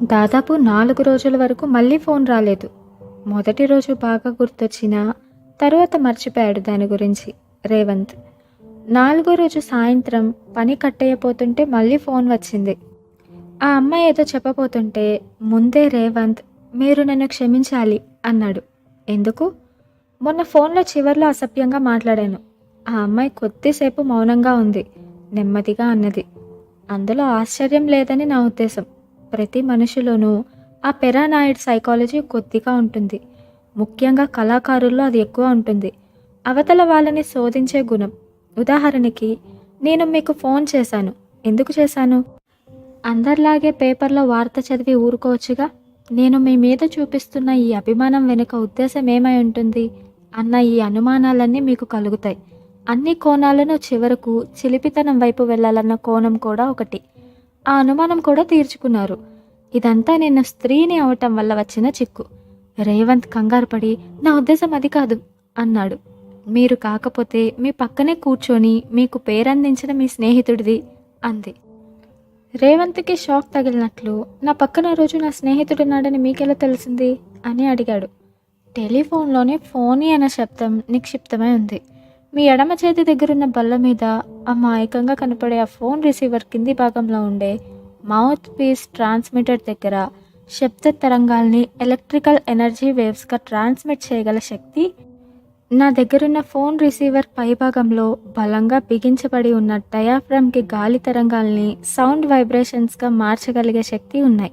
దాదాపు 4 రోజుల వరకు మళ్ళీ ఫోన్ రాలేదు. మొదటి రోజు బాగా గుర్తొచ్చినా, తరువాత మర్చిపోయాడు దాని గురించి రేవంత్. 4 రోజు సాయంత్రం పని కట్టయ్యపోతుంటే మళ్ళీ ఫోన్ వచ్చింది. ఆ అమ్మాయి ఏదో చెప్పబోతుంటే ముందే రేవంత్, "మీరు నన్ను క్షమించాలి" అన్నాడు. "ఎందుకు?" "మొన్న ఫోన్లో చివర్లో అసభ్యంగా మాట్లాడాను." ఆ అమ్మాయి కొద్దిసేపు మౌనంగా ఉంది. నెమ్మదిగా అన్నది, "అందులో ఆశ్చర్యం లేదని నా ఉద్దేశం. ప్రతి మనిషిలోనూ ఆ పెరానాయిడ్ సైకాలజీ కొద్దిగా ఉంటుంది. ముఖ్యంగా కళాకారుల్లో అది ఎక్కువ ఉంటుంది. అవతల వాళ్ళని శోధించే గుణం. ఉదాహరణకి, నేను మీకు ఫోన్ చేశాను. ఎందుకు చేశాను? అందరిలాగే పేపర్లో వార్త చదివి ఊరుకోవచ్చుగా. నేను మీ మీద చూపిస్తున్న ఈ అభిమానం వెనుక ఉద్దేశం ఏమై ఉంటుంది అన్న ఈ అనుమానాలన్నీ మీకు కలుగుతాయి. అన్ని కోణాలను చివరకు చిలిపితనం వైపు వెళ్ళాలన్న కోణం కూడా ఒకటి. ఆ అనుమానం కూడా తీర్చుకున్నారు. ఇదంతా నేను స్త్రీని అవటం వల్ల వచ్చిన చిక్కు." రేవంత్ కంగారుపడి, "నా ఉద్దేశం అది కాదు" అన్నాడు. "మీరు కాకపోతే మీ పక్కనే కూర్చొని మీకు పేరందించిన మీ స్నేహితుడిది" అంది. రేవంత్కి షాక్ తగిలినట్లు, "నా పక్కన రోజు నా స్నేహితుడున్నాడని మీకెలా తెలిసింది?" అని అడిగాడు. టెలిఫోన్లోనే ఫోనీ అన్న శబ్దం నిక్షిప్తమై ఉంది. మీ ఎడమ చేతి దగ్గరున్న బల్ల మీద అమాయకంగా కనపడే ఆ ఫోన్ రిసీవర్ కింది భాగంలో ఉండే మౌత్ పీస్ ట్రాన్స్మిటర్ దగ్గర శబ్ద తరంగాల్ని ఎలక్ట్రికల్ ఎనర్జీ వేవ్స్గా ట్రాన్స్మిట్ చేయగల శక్తి నా దగ్గరున్న ఫోన్ రిసీవర్ పైభాగంలో బలంగా బిగించబడి ఉన్న డయాఫ్రమ్కి గాలి తరంగాల్ని సౌండ్ వైబ్రేషన్స్గా మార్చగలిగే శక్తి ఉన్నాయి.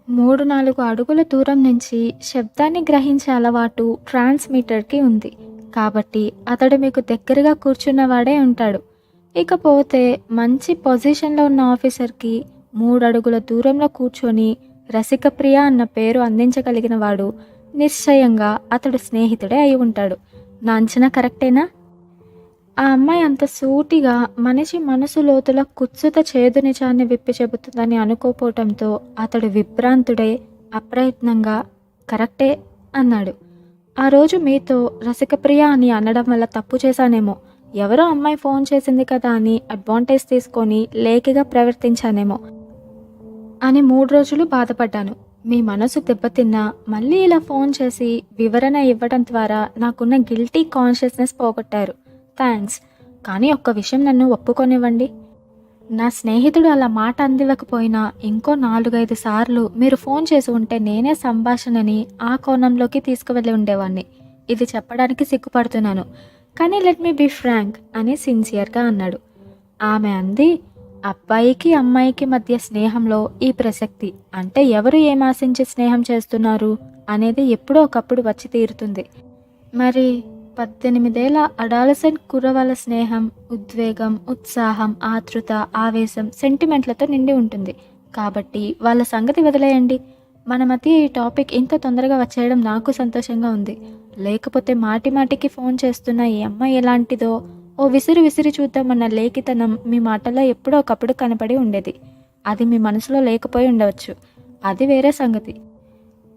3-4 అడుగుల దూరం నుంచి శబ్దాన్ని గ్రహించే అలవాటు ట్రాన్స్మిటర్కి ఉంది. కాబట్టి అతడు మీకు దగ్గరగా కూర్చున్నవాడే ఉంటాడు. ఇకపోతే మంచి పొజిషన్లో ఉన్న ఆఫీసర్కి 3 అడుగుల దూరంలో కూర్చొని రసికప్రియ అన్న పేరు అందించగలిగిన వాడు నిశ్చయంగా అతడు స్నేహితుడే అయి ఉంటాడు. నా అంచనా కరెక్టేనా? ఆ అమ్మాయి అంత సూటిగా మనిషి మనసు లోతుల కుత్సుత చేదు నిజాన్ని విప్పి చెబుతుందని అనుకోపోవటంతో అతడు విభ్రాంతుడే అప్రయత్నంగా "కరెక్టే" అన్నాడు. "ఆ రోజు మీతో రసికప్రియ అని అనడం వల్ల తప్పు చేశానేమో. ఎవరో అమ్మాయి ఫోన్ చేసింది కదా అని అడ్వాంటేజ్ తీసుకొని లేకిగా ప్రవర్తించానేమో అని 3 రోజులు బాధపడ్డాను. మీ మనసు దెబ్బతిన్నా మళ్ళీ ఇలా ఫోన్ చేసి వివరణ ఇవ్వడం ద్వారా నాకున్న గిల్టీ కాన్షియస్నెస్ పోగొట్టారు. థ్యాంక్స్. కానీ ఒక్క విషయం నన్ను ఒప్పుకొనివ్వండి. నా స్నేహితుడు అలా మాట అందివ్వకపోయినా ఇంకో 4-5 సార్లు మీరు ఫోన్ చేసి ఉంటే నేనే సంభాషణని ఆ కోణంలోకి తీసుకువెళ్ళి ఉండేవాణ్ణి. ఇది చెప్పడానికి సిగ్గుపడుతున్నాను. కానీ లెట్ మీ బీ ఫ్రాంక్" అని సిన్సియర్గా అన్నాడు. ఆమె అంది, "అబ్బాయికి అమ్మాయికి మధ్య స్నేహంలో ఈ ప్రసక్తి అంటే ఎవరు ఏం ఆశించి స్నేహం చేస్తున్నారు అనేది ఎప్పుడో ఒకప్పుడు వచ్చి తీరుతుంది. మరి 18 ఏళ్ల అడాలసెంట్ కుర్రవాళ్ళ స్నేహం ఉద్వేగం, ఉత్సాహం, ఆతృత, ఆవేశం, సెంటిమెంట్లతో నిండి ఉంటుంది. కాబట్టి వాళ్ళ సంగతి వదిలేయండి. మన మధ్య ఈ టాపిక్ ఇంత తొందరగా వచ్చేయడం నాకు సంతోషంగా ఉంది. లేకపోతే మాటిమాటికి ఫోన్ చేస్తున్న ఈ అమ్మాయి ఎలాంటిదో ఓ విసిరి విసిరి చూద్దామన్న లేఖితనం మీ మాటల్లో ఎప్పుడో ఒకప్పుడు కనపడి ఉండేది. అది మీ మనసులో లేకపోయి ఉండవచ్చు. అది వేరే సంగతి.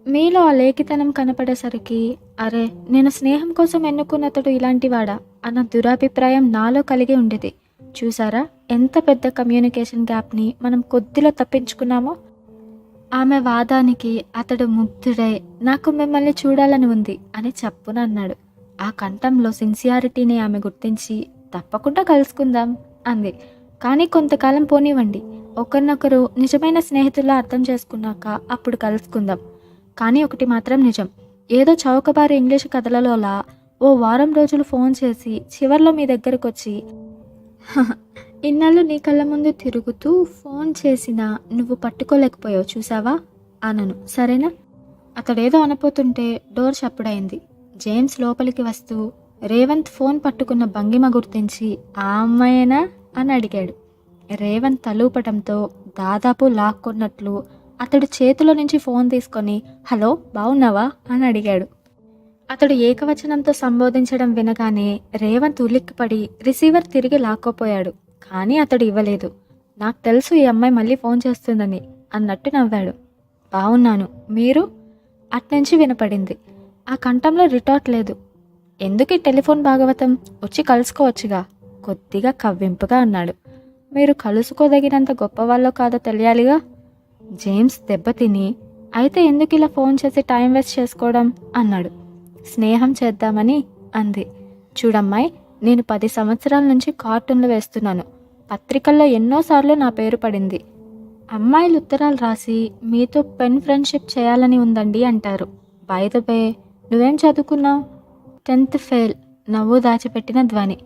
మీలో ఆ లేఖితనం కనపడేసరికి, అరే, నేను స్నేహం కోసం ఎన్నుకున్నతడు ఇలాంటివాడా అన్న దురాభిప్రాయం నాలో కలిగి ఉండేది. చూసారా ఎంత పెద్ద కమ్యూనికేషన్ గ్యాప్ని మనం కొద్దిలో తప్పించుకున్నామో? ఆమె వాదానికి అతడు ముగ్ధుడై, "నాకు మిమ్మల్ని చూడాలని ఉంది" అని చప్పున అన్నాడు. ఆ కంఠంలో సిన్సియారిటీని ఆమె గుర్తించి, "తప్పకుండా కలుసుకుందాం" అంది. "కానీ కొంతకాలం పోనివ్వండి. ఒకరినొకరు నిజమైన స్నేహితుల్లా అర్థం చేసుకున్నాక అప్పుడు కలుసుకుందాం. కానీ ఒకటి మాత్రం నిజం. ఏదో చౌకబారు ఇంగ్లీషు కథలలోలా ఓ వారం రోజులు ఫోన్ చేసి చివర్లో మీ దగ్గరకొచ్చి, 'ఇన్నాళ్ళు నీ కళ్ళ ముందు తిరుగుతూ ఫోన్ చేసినా నువ్వు పట్టుకోలేకపోయావు చూసావా' అనను. సరేనా?" అతడేదో అనపోతుంటే డోర్ చప్పుడైంది. జేమ్స్ లోపలికి వస్తూ రేవంత్ ఫోన్ పట్టుకున్న భంగిమ గుర్తించి, "ఆ అమ్మాయేనా?" అని అడిగాడు. రేవంత్ తలూపటంతో దాదాపు లాక్కొన్నట్లు అతడు చేతిలో నుంచి ఫోన్ తీసుకొని, "హలో, బావున్నావా?" అని అడిగాడు. అతడు ఏకవచనంతో సంబోధించడం వినగానే రేవంత్ ఉలిక్కిపడి రిసీవర్ తిరిగి లాక్కోపోయాడు. కానీ అతడు ఇవ్వలేదు. "నాకు తెలుసు ఈ అమ్మాయి మళ్ళీ ఫోన్ చేస్తుందని" అన్నట్టు నవ్వాడు. "బావున్నాను. మీరు?" అట్నుంచి వినపడింది. ఆ కంఠంలో రిటార్ట్ లేదు. "ఎందుకు ఈ టెలిఫోన్ భాగవతం? వచ్చి కలుసుకోవచ్చుగా" కొద్దిగా కవ్వింపుగా అన్నాడు. "మీరు కలుసుకోదగినంత గొప్పవాళ్ళో కాదో తెలియాలిగా." జేమ్స్ దెబ్బతిని, అయితే ఎందుకు ఇలా ఫోన్ చేసి టైం వేస్ట్ చేసుకోవడం అన్నాడు. స్నేహం చేద్దామని అంది. చూడమ్మాయి, నేను 10 సంవత్సరాల నుంచి కార్టూన్లు వేస్తున్నాను. పత్రికల్లో ఎన్నోసార్లు నా పేరు పడింది. అమ్మాయిలు ఉత్తరాలు రాసి మీతో పెన్ ఫ్రెండ్షిప్ చేయాలని ఉందండి అంటారు. బై ద వే, నువ్వేం చదువుకున్నావు? 10th fail. నవ్వు దాచిపెట్టిన ధ్వని.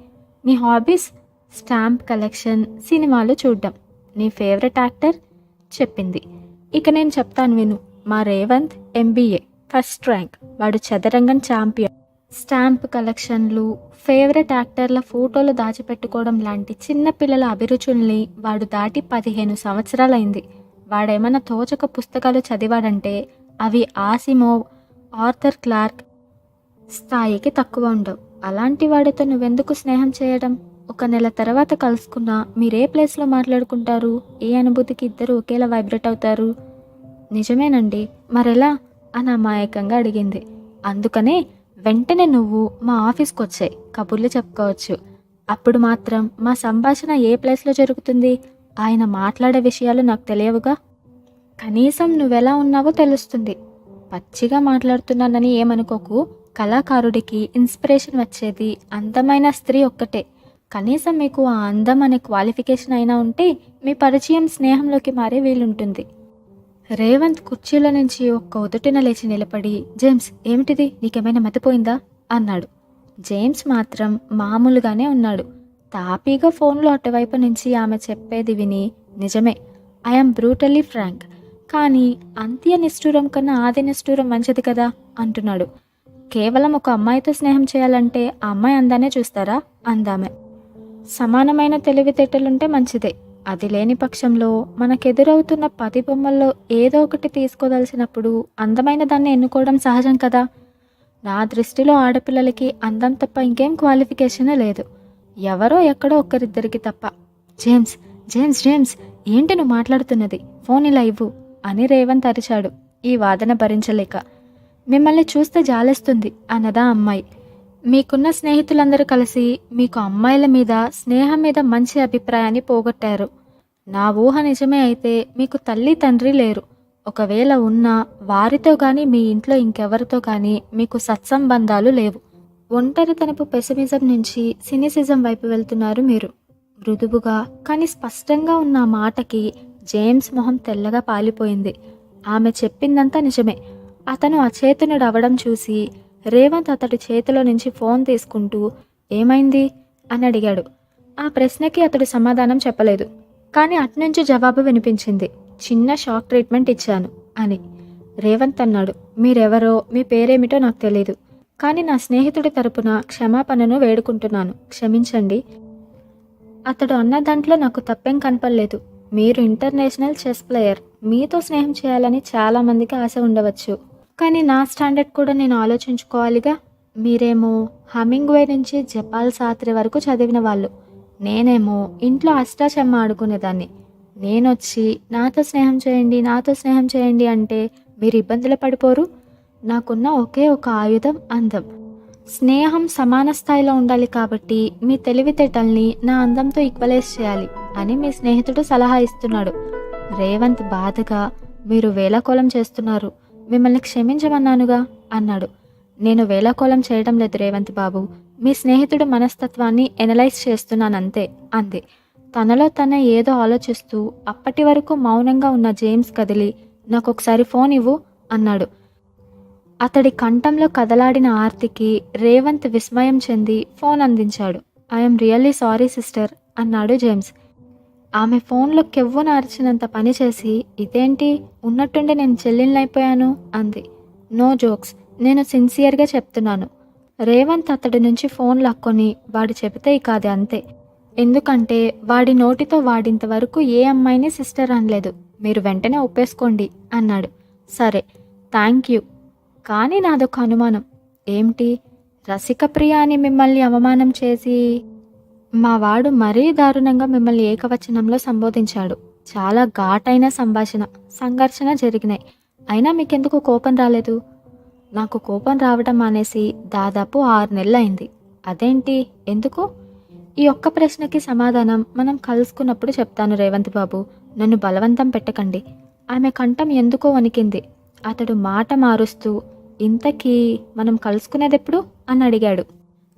నీ హాబీస్? స్టాంప్ కలెక్షన్, సినిమాలు చూడ్డం. నీ ఫేవరెట్ యాక్టర్? చెప్పింది. ఇక నేను చెప్తాను విను. మా రేవంత్ MBA ఫస్ట్ ర్యాంక్. వాడు చదరంగం ఛాంపియన్. స్టాంప్ కలెక్షన్లు, ఫేవరెట్ యాక్టర్ల ఫోటోలు దాచిపెట్టుకోవడం లాంటి చిన్నపిల్లల అభిరుచుల్ని వాడు దాటి 15 సంవత్సరాలైంది. వాడేమన్నా తోచక పుస్తకాలు చదివాడంటే అవి ఆసిమోవ్, ఆర్థర్ క్లార్క్ స్థాయికి తక్కువ ఉండవు. అలాంటి వాడితో నువ్వెందుకు స్నేహం చేయడం? ఒక నెల తర్వాత కలుసుకున్నా మీరే ప్లేస్లో మాట్లాడుకుంటారు? ఏ అనుభూతికి ఇద్దరు ఒకేలా వైబ్రేట్ అవుతారు? నిజమేనండి, మరెలా అని అమాయకంగా అడిగింది. అందుకనే వెంటనే నువ్వు మా ఆఫీస్కి వచ్చాయి, కబుర్లు చెప్పుకోవచ్చు. అప్పుడు మాత్రం మా సంభాషణ ఏ ప్లేస్లో జరుగుతుంది? ఆయన మాట్లాడే విషయాలు నాకు తెలియవుగా. కనీసం నువ్వెలా ఉన్నావో తెలుస్తుంది. పచ్చిగా మాట్లాడుతున్నానని ఏమనుకోకు. కళాకారుడికి ఇన్స్పిరేషన్ వచ్చేది అందమైన స్త్రీ ఒక్కటే. కనీసం మీకు ఆ అందం అనే క్వాలిఫికేషన్ అయినా ఉంటే మీ పరిచయం స్నేహంలోకి మారే వీలుంటుంది. రేవంత్ కుర్చీలో నుంచి ఒక్క ఉదుటిన లేచి నిలబడి, జేమ్స్, ఏమిటిది? నీకేమైనా మతిపోయిందా అన్నాడు. జేమ్స్ మాత్రం మామూలుగానే ఉన్నాడు. తాపీగా ఫోన్లో అటువైపు నుంచి ఆమె చెప్పేది విని, నిజమే, ఐఎమ్ బ్రూటల్లీ ఫ్రాంక్, కానీ అంత్య నిష్ఠూరం కన్నా ఆది నిష్ఠూరం మంచిది కదా అంటున్నాడు. కేవలం ఒక అమ్మాయితో స్నేహం చేయాలంటే ఆ అమ్మాయి అందానే చూస్తారా అందామె. సమానమైన తెలివితేటలుంటే మంచిదే. అది లేని పక్షంలో మనకెదురవుతున్న 10 బొమ్మల్లో ఏదో ఒకటి తీసుకోదలిసినప్పుడు అందమైన దాన్ని ఎన్నుకోవడం సహజం కదా. నా దృష్టిలో ఆడపిల్లలకి అందం తప్ప ఇంకేం క్వాలిఫికేషన్ లేదు. ఎవరో ఎక్కడో ఒక్కరిద్దరికి తప్ప. జేమ్స్, జేమ్స్, జేమ్స్, ఏంటి నువ్వు మాట్లాడుతున్నది? ఫోన్ ఇలా ఇవ్వు అని రేవంత్ అరిచాడు, ఈ వాదన భరించలేక. మిమ్మల్ని చూస్తే జాలేస్తుంది అన్నదా అమ్మాయి. మీకున్న స్నేహితులందరూ కలిసి మీకు అమ్మాయిల మీద, స్నేహం మీద మంచి అభిప్రాయాన్ని పోగొట్టారు. నా ఊహ నిజమే అయితే మీకు తల్లి తండ్రి లేరు. ఒకవేళ ఉన్నా వారితో కానీ మీ ఇంట్లో ఇంకెవరితో కానీ మీకు సత్సంబంధాలు లేవు. ఒంటరితనపు పెసిమిజం నుంచి సినిసిజం వైపు వెళ్తున్నారు మీరు. మృదువుగా కానీ స్పష్టంగా ఉన్న ఆ మాటకి జేమ్స్ మొహం తెల్లగా పాలిపోయింది. ఆమె చెప్పిందంతా నిజమే. అతను అచేతనుడు అవడం చూసి రేవంత్ అతడి చేతిలో నుంచి ఫోన్ తీసుకుంటూ, ఏమైంది అని అడిగాడు. ఆ ప్రశ్నకి అతడు సమాధానం చెప్పలేదు. కానీ అట్నుంచి జవాబు వినిపించింది. చిన్న షాక్ ట్రీట్మెంట్ ఇచ్చాను అని. రేవంత్ అన్నాడు, మీరెవరో, మీ పేరేమిటో నాకు తెలీదు, కానీ నా స్నేహితుడి తరపున క్షమాపణను వేడుకుంటున్నాను, క్షమించండి. అతడు అన్న దాంట్లో నాకు తప్పేం కనపడలేదు. మీరు ఇంటర్నేషనల్ చెస్ ప్లేయర్. మీతో స్నేహం చేయాలని చాలామందికి ఆశ ఉండవచ్చు. కానీ నా స్టాండర్డ్ కూడా నేను ఆలోచించుకోవాలిగా. మీరేమో హమింగ్వే నుంచి జపాల్ సాత్రి వరకు చదివిన వాళ్ళు. నేనేమో ఇంట్లో అష్టాచెమ్మ ఆడుకునేదాన్ని. నేనొచ్చి నాతో స్నేహం చేయండి, నాతో స్నేహం చేయండి అంటే మీరు ఇబ్బందులు పడిపోరు? నాకున్న ఒకే ఒక ఆయుధం అందం. స్నేహం సమాన స్థాయిలో ఉండాలి కాబట్టి మీ తెలివితేటల్ని నా అందంతో ఈక్వలైజ్ చేయాలి అని మీ స్నేహితుడు సలహా ఇస్తున్నాడు. రేవంత్ బాధగా, మీరు వేళాకోళం చేస్తున్నారు, మిమ్మల్ని క్షమించమన్నానుగా అన్నాడు. నేను వేళాకోళం చేయడం లేదు రేవంత్ బాబు, మీ స్నేహితుడు మనస్తత్వాన్ని ఎనలైజ్ చేస్తున్నానంతే అంది. తనలో తనే ఏదో ఆలోచిస్తూ అప్పటి వరకు మౌనంగా ఉన్న జేమ్స్ కదిలి, నాకొకసారి ఫోన్ ఇవ్వు అన్నాడు. అతడి కంఠంలో కదలాడిన ఆర్తికి రేవంత్ విస్మయం చెంది ఫోన్ అందించాడు. ఐఎమ్ రియల్లీ సారీ సిస్టర్ అన్నాడు జేమ్స్. ఆమె ఫోన్లో కెవ్వున అరిచినంత పని చేసి, ఇదేంటి, ఉన్నట్టుండి నేను చెల్లెళ్ళైపోయాను అంది. నో జోక్స్, నేను సిన్సియర్గా చెప్తున్నాను. రేవంత్ అతడి నుంచి ఫోన్ లాక్కొని, వాడు చెబితే ఇక అది అంతే. ఎందుకంటే వాడి నోటితో వాడింతవరకు ఏ అమ్మాయిని సిస్టర్ అనలేదు. మీరు వెంటనే ఒప్పేసుకోండి అన్నాడు. సరే, థ్యాంక్ యూ. కానీ నాదొక అనుమానం. ఏమిటి? రసికప్రియ అని మిమ్మల్ని అవమానం చేసి మా వాడు మరీ దారుణంగా మిమ్మల్ని ఏకవచనంలో సంబోధించాడు. చాలా ఘాటైన సంఘర్షణ జరిగినాయి. అయినా మీకెందుకు కోపం రాలేదు? నాకు కోపం రావడం మానేసి దాదాపు 6 నెలలైంది. అదేంటి, ఎందుకు? ఈ ఒక్క ప్రశ్నకి సమాధానం మనం కలుసుకున్నప్పుడు చెప్తాను రేవంత్ బాబు. నన్ను బలవంతం పెట్టకండి. ఆమె కంఠం ఎందుకో వణికింది. అతడు మాట మారుస్తూ, ఇంతకీ మనం కలుసుకునేదెప్పుడు అని అడిగాడు.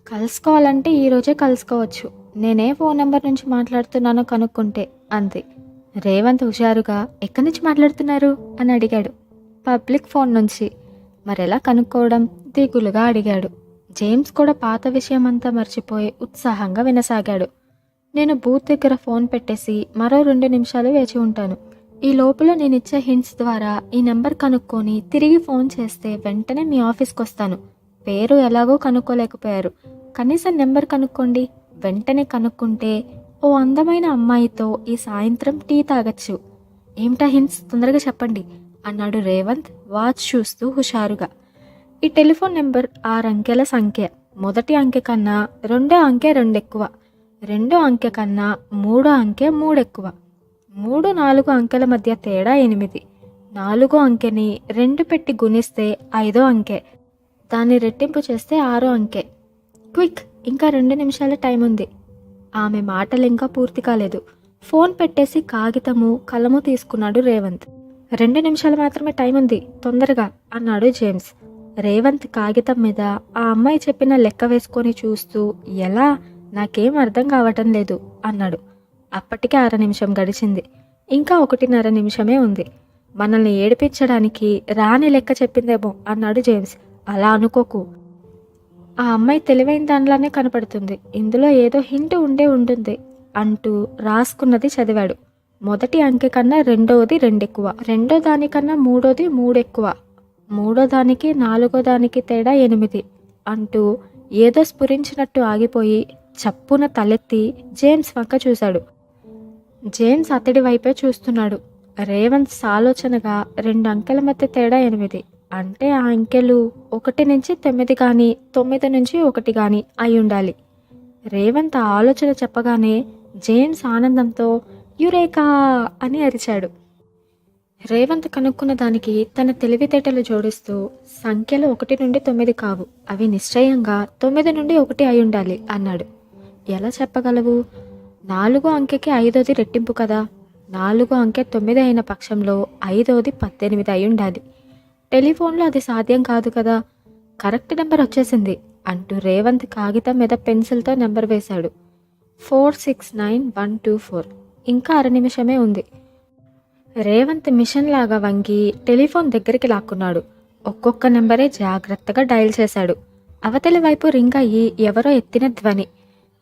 కలుసుకోవాలంటే ఈరోజే కలుసుకోవచ్చు. నేనే ఫోన్ నెంబర్ నుంచి మాట్లాడుతున్నానో కనుక్కుంటే అంది. రేవంత్ హుషారుగా, ఎక్కడి నుంచి మాట్లాడుతున్నారు అని అడిగాడు. పబ్లిక్ ఫోన్ నుంచి. మరెలా కనుక్కోవడం దిగులుగా అడిగాడు. జేమ్స్ కూడా పాత విషయం అంతా మర్చిపోయి ఉత్సాహంగా వినసాగాడు. నేను బూత్ దగ్గర ఫోన్ పెట్టేసి మరో 2 నిమిషాలు వేచి ఉంటాను. ఈ లోపల నేనిచ్చే హింట్స్ ద్వారా ఈ నెంబర్ కనుక్కొని తిరిగి ఫోన్ చేస్తే వెంటనే మీ ఆఫీస్కి వస్తాను. పేరు ఎలాగో కనుక్కోలేకపోయారు, కనీసం నెంబర్ కనుక్కోండి. వెంటనే కనుక్కుంటే ఓ అందమైన అమ్మాయితో ఈ సాయంత్రం టీ తాగచ్చు. ఏమిటా హింట్స్, తొందరగా చెప్పండి అన్నాడు రేవంత్ వాచ్ చూస్తూ హుషారుగా. ఈ టెలిఫోన్ నెంబర్ 6 అంకెల సంఖ్య. మొదటి అంకె కన్నా రెండో అంకె 2 ఎక్కువ. రెండో అంకె కన్నా మూడో అంకె 3 ఎక్కువ. 3, 4 అంకెల మధ్య తేడా 8. 4 అంకెని 2 పెట్టి గుణిస్తే 5వ అంకె. దాన్ని రెట్టింపు చేస్తే 6వ అంకె. క్విక్, ఇంకా 2 నిమిషాల టైం ఉంది. ఆమె మాటలు ఇంకా పూర్తి కాలేదు. ఫోన్ పెట్టేసి కాగితము కలము తీసుకున్నాడు రేవంత్. 2 నిమిషాలు మాత్రమే టైం ఉంది, తొందరగా అన్నాడు జేమ్స్. రేవంత్ కాగితం మీద ఆ అమ్మాయి చెప్పిన లెక్క వేసుకొని చూస్తూ, ఎలా, నాకేం అర్థం కావటం లేదు అన్నాడు. అప్పటికే 1/2 నిమిషం గడిచింది. ఇంకా 1:30 నిమిషమే ఉంది. మనల్ని ఏడిపించడానికి రాని లెక్క చెప్పిందేమో అన్నాడు జేమ్స్. అలా అనుకోకు, ఆ అమ్మాయి తెలివైన దానిలానే కనపడుతుంది. ఇందులో ఏదో హింట్ ఉంటుంది అంటూ రాసుకున్నది చదివాడు. మొదటి అంకె కన్నా రెండోది 2 ఎక్కువ. రెండో దానికన్నా మూడోది 3 ఎక్కువ. మూడో దానికి 4వ దానికి తేడా 8 అంటూ ఏదో స్ఫురించినట్టు ఆగిపోయి చప్పున తలెత్తి జేమ్స్ వంక చూశాడు. జేమ్స్ అతడి వైపే చూస్తున్నాడు. రేవంత్ సాలోచనగా 2 అంకెల మధ్య తేడా 8 అంటే ఆ అంకెలు 1 నుంచి 9 కానీ 9 నుంచి 1 కానీ అయి ఉండాలి. రేవంత్ ఆ ఆలోచన చెప్పగానే జేమ్స్ ఆనందంతో యురేకా అని అరిచాడు. రేవంత్ కనుక్కున్న దానికి తన తెలివితేటలు జోడిస్తూ, సంఖ్యలు 1 నుండి 9 కావు, అవి నిశ్చయంగా 9 నుండి 1 అయి ఉండాలి అన్నాడు. ఎలా చెప్పగలవు? 4వ అంకెకి 5వది రెట్టింపు కదా. 4వ అంకె 9 అయిన పక్షంలో 5వది 18 అయి ఉండాలి. టెలిఫోన్లో అది సాధ్యం కాదు కదా. కరెక్ట్ నెంబర్ వచ్చేసింది అంటూ రేవంత్ కాగితం మీద పెన్సిల్తో నెంబర్ వేశాడు. 469124. ఇంకా 1/2 నిమిషమే ఉంది. రేవంత్ మిషన్ లాగా వంగి టెలిఫోన్ దగ్గరికి లాక్కున్నాడు. ఒక్కొక్క నెంబరే జాగ్రత్తగా డయల్ చేశాడు. అవతలి వైపు రింగ్ అయ్యి ఎవరో ఎత్తిన ధ్వని.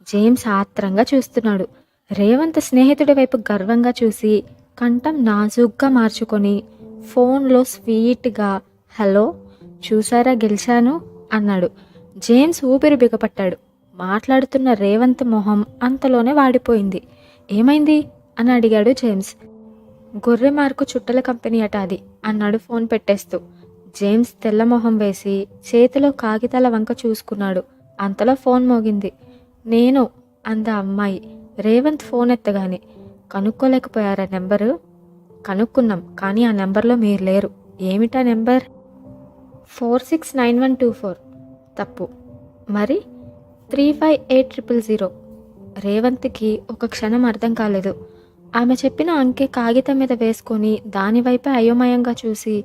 జేమ్స్ ఆత్రంగా చూస్తున్నాడు. రేవంత్ స్నేహితుడి వైపు గర్వంగా చూసి కంఠం నాజూగ్గా మార్చుకొని ఫోన్లో స్వీట్గా, హలో, చూసారా గెలిచాను అన్నాడు. జేమ్స్ ఊపిరి బిగపట్టాడు. మాట్లాడుతున్న రేవంత్ మొహం అంతలోనే వాడిపోయింది. ఏమైంది అని అడిగాడు జేమ్స్. గొర్రె మార్కు చుట్టల కంపెనీ అట అది అన్నాడు ఫోన్ పెట్టేస్తూ. జేమ్స్ తెల్లమొహం వేసి చేతిలో కాగితాల వంక చూసుకున్నాడు. అంతలో ఫోన్ మోగింది. నేను అంద అమ్మాయి. రేవంత్ ఫోన్ ఎత్తగానే, కనుక్కోలేకపోయారా నెంబరు? కనుక్కున్నాం, కానీ ఆ నెంబర్లో మీరు లేరు. ఏమిటా నెంబర్? 469124. తప్పు. మరి 358000. రేవంత్కి ఒక క్షణం అర్థం కాలేదు. ఆమె చెప్పిన అంకె కాగితం మీద వేసుకొని దానివైపే అయోమయంగా చూసి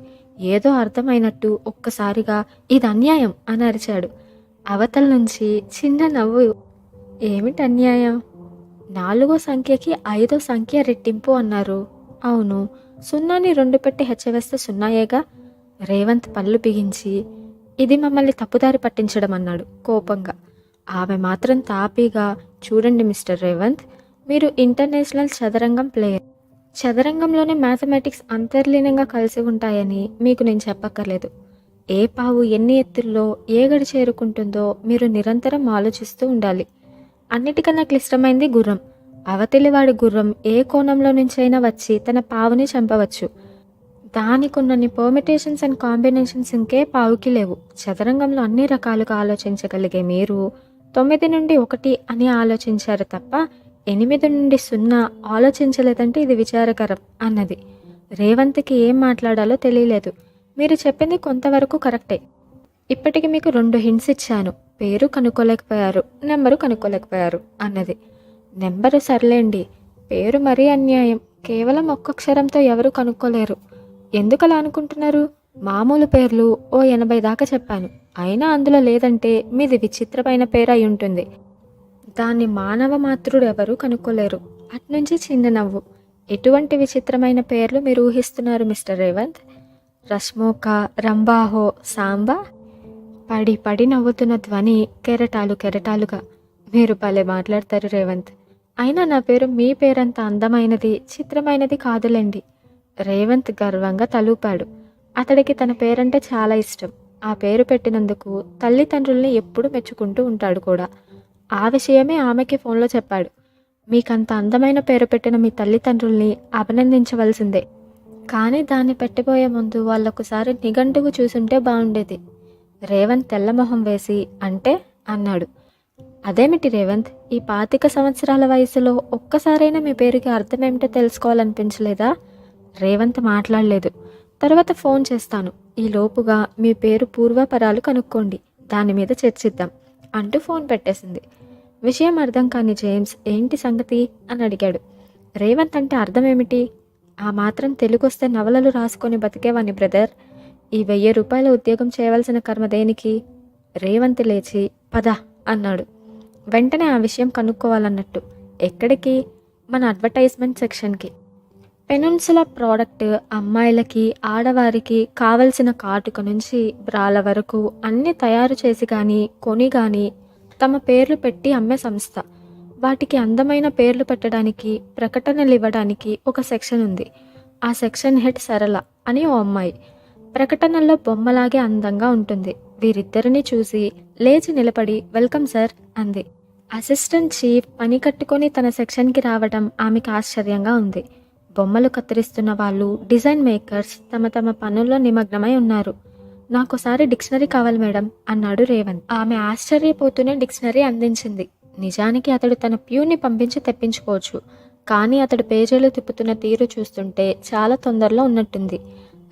ఏదో అర్థమైనట్టు ఒక్కసారిగా ఇది అన్యాయం అని అరిచాడు. అవతల నుంచి చిన్న నవ్వు. ఏమిటి అన్యాయం? 4వ సంఖ్యకి 5వ సంఖ్య రెట్టింపు అన్నారు. అవును, 0ని 2 పెట్టి హెచ్చవేస్తే 0ఏగా. రేవంత్ పళ్ళు బిగించి, ఇది మమ్మల్ని తప్పుదారి పట్టించడం అన్నాడు కోపంగా. ఆమె మాత్రం తాపీగా, చూడండి మిస్టర్ రేవంత్, మీరు ఇంటర్నేషనల్ చదరంగం ప్లేయర్. చదరంగంలోనే మ్యాథమెటిక్స్ అంతర్లీనంగా కలిసి ఉంటాయని మీకు నేను చెప్పక్కర్లేదు. ఏ పావు ఎన్ని ఎత్తుల్లో ఏ గడి చేరుకుంటుందో మీరు నిరంతరం ఆలోచిస్తూ ఉండాలి. అన్నిటికన్నా క్లిష్టమైంది గుర్రం. అవతలివాడి గుర్రం ఏ కోణంలో నుంచైనా వచ్చి తన పావుని చంపవచ్చు. దానికున్నన్ని పర్మిటేషన్స్ అండ్ కాంబినేషన్స్ ఇంకే పావుకి లేవు. చదరంగంలో అన్ని రకాలుగా ఆలోచించగలిగే మీరు 9 నుండి 1 అని ఆలోచించారు తప్ప 8 నుండి 0 ఆలోచించలేదంటే ఇది విచారకరం అన్నది. రేవంత్కి ఏం మాట్లాడాలో తెలియలేదు. మీరు చెప్పింది కొంతవరకు కరెక్టే. ఇప్పటికి మీకు 2 హింట్స్ ఇచ్చాను. పేరు కనుక్కోలేకపోయారు, నెంబరు కనుక్కోలేకపోయారు అన్నది. నెంబరు సర్లేండి, పేరు మరీ అన్యాయం. కేవలం ఒక్క అక్షరంతో ఎవరు కనుక్కోలేరు. ఎందుకలా అనుకుంటున్నారు? మామూలు పేర్లు ఓ 80 దాకా చెప్పాను. అయినా అందులో లేదంటే మీది విచిత్రమైన పేరు అయి ఉంటుంది. దాన్ని మానవ మాతృడు ఎవరూ కనుక్కోలేరు. అట్నుంచి చిన్న నవ్వు. ఎటువంటి విచిత్రమైన పేర్లు మీరు ఊహిస్తున్నారు మిస్టర్ రేవంత్? రష్మోక, రంబాహో, సాంబా? పడి పడి నవ్వుతున్న ధ్వని కెరటాలు కెరటాలుగా. మీరు భలే మాట్లాడతారు రేవంత్. అయినా నా పేరు మీ పేరంత అందమైనది చిత్రమైనది కాదులేండి. రేవంత్ గర్వంగా తలూపాడు. అతడికి తన పేరంటే చాలా ఇష్టం. ఆ పేరు పెట్టినందుకు తల్లిదండ్రుల్ని ఎప్పుడూ మెచ్చుకుంటూ ఉంటాడు కూడా. ఆ విషయమే ఆమెకి ఫోన్లో చెప్పాడు. మీకంత అందమైన పేరు పెట్టిన మీ తల్లిదండ్రుల్ని అభినందించవలసిందే. కానీ దాన్ని పెట్టబోయే ముందు వాళ్ళొకసారి నిఘంటువు చూసుంటే బాగుండేది. రేవంత్ తెల్లమొహం వేసి అంటే అన్నాడు. అదేమిటి రేవంత్, ఈ 25 సంవత్సరాల వయసులో ఒక్కసారైనా మీ పేరుకి అర్థమేమిటో తెలుసుకోవాలనిపించలేదా? రేవంత్ మాట్లాడలేదు. తర్వాత ఫోన్ చేస్తాను. ఈ లోపుగా మీ పేరు పూర్వాపరాలు కనుక్కోండి. దాని మీద చర్చిద్దాం అంటూ ఫోన్ పెట్టేసింది. విషయం అర్థం కాని జేమ్స్ ఏంటి సంగతి అని అడిగాడు. రేవంత్ అంటే అర్థం ఏమిటి? ఆ మాత్రం తెలుగొస్తే నవలలు రాసుకొని బతికేవాణ్ణి బ్రదర్. ఈ 1000 రూపాయల ఉద్యోగం చేయవలసిన కర్మ దేనికి? రేవంత్ లేచి పద అన్నాడు. వెంటనే ఆ విషయం కనుక్కోవాలన్నట్టు. ఎక్కడికి? మన అడ్వర్టైజ్మెంట్ సెక్షన్కి. పెనున్సులా ప్రోడక్ట్ అమ్మాయిలకి ఆడవారికి కావలసిన కాటుక నుంచి బ్రాల వరకు అన్నీ తయారు చేసి కానీ కొని కానీ తమ పేర్లు పెట్టి అమ్మే సంస్థ. వాటికి అందమైన పేర్లు పెట్టడానికి ప్రకటనలు ఇవ్వడానికి ఒక సెక్షన్ ఉంది. ఆ సెక్షన్ హెడ్ సరళ అని ఓ అమ్మాయి. ప్రకటనల్లో బొమ్మలాగే అందంగా ఉంటుంది. వీరిద్దరిని చూసి లేచి నిలబడి వెల్కమ్ సార్ అంది. అసిస్టెంట్ చీఫ్ పని కట్టుకొని తన సెక్షన్కి రావడం ఆమెకు ఆశ్చర్యంగా ఉంది. బొమ్మలు కత్తిరిస్తున్న వాళ్ళు, డిజైన్ మేకర్స్ తమ తమ పనుల్లో నిమగ్నమై ఉన్నారు. నాకోసారి డిక్షనరీ కావాలి మేడం అన్నాడు రేవంత్. ఆమె ఆశ్చర్యపోతూనే డిక్షనరీ అందించింది. నిజానికి అతడు తన ప్యూని పంపించి తెప్పించుకోవచ్చు. కానీ అతడు పేజీలు తిప్పుతున్న తీరు చూస్తుంటే చాలా తొందరలో ఉన్నట్టుంది.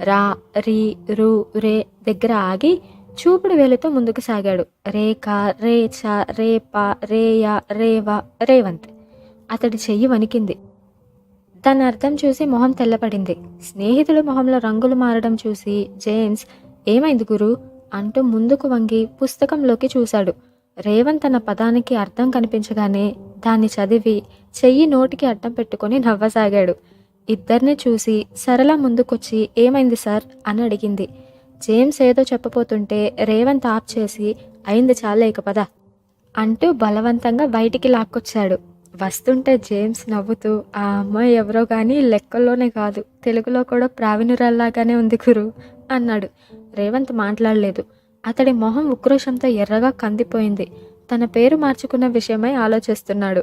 రా, రీ, రు, రే దగ్గర ఆగి చూపుడు వేలుతో ముందుకు సాగాడు. రేఖ, రేచ, రేప, రేయ, రేవ, రేవంత్. అతడి చెయ్యి వణికింది. దాని అర్థం చూసి మొహం తెల్లపడింది. స్నేహితుడు మొహంలో రంగులు మారడం చూసి జేమ్స్ ఏమైంది గురు అంటూ ముందుకు వంగి పుస్తకంలోకి చూశాడు. రేవంత్ తన పదానికి అర్థం కనిపించగానే దాన్ని చదివి చెయ్యి నోటికి అడ్డం పెట్టుకొని నవ్వసాగాడు. ఇద్దరిని చూసి సరళ ముందుకొచ్చి ఏమైంది సార్ అని అడిగింది. జేమ్స్ ఏదో చెప్పబోతుంటే రేవంత్ ఆప్ చేసి అయింది చాలే ఇక పద అంటూ బలవంతంగా బయటికి లాక్కొచ్చాడు. వస్తుంటే జేమ్స్ నవ్వుతూ ఆ అమ్మాయి ఎవరో కానీ లెక్కల్లోనే కాదు తెలుగులో కూడా ప్రావీణురాల్లాగానే ఉంది గురు అన్నాడు. రేవంత్ మాట్లాడలేదు. అతడి మొహం ఉక్రోషంతో ఎర్రగా కందిపోయింది. తన పేరు మార్చుకున్న విషయమై ఆలోచిస్తున్నాడు.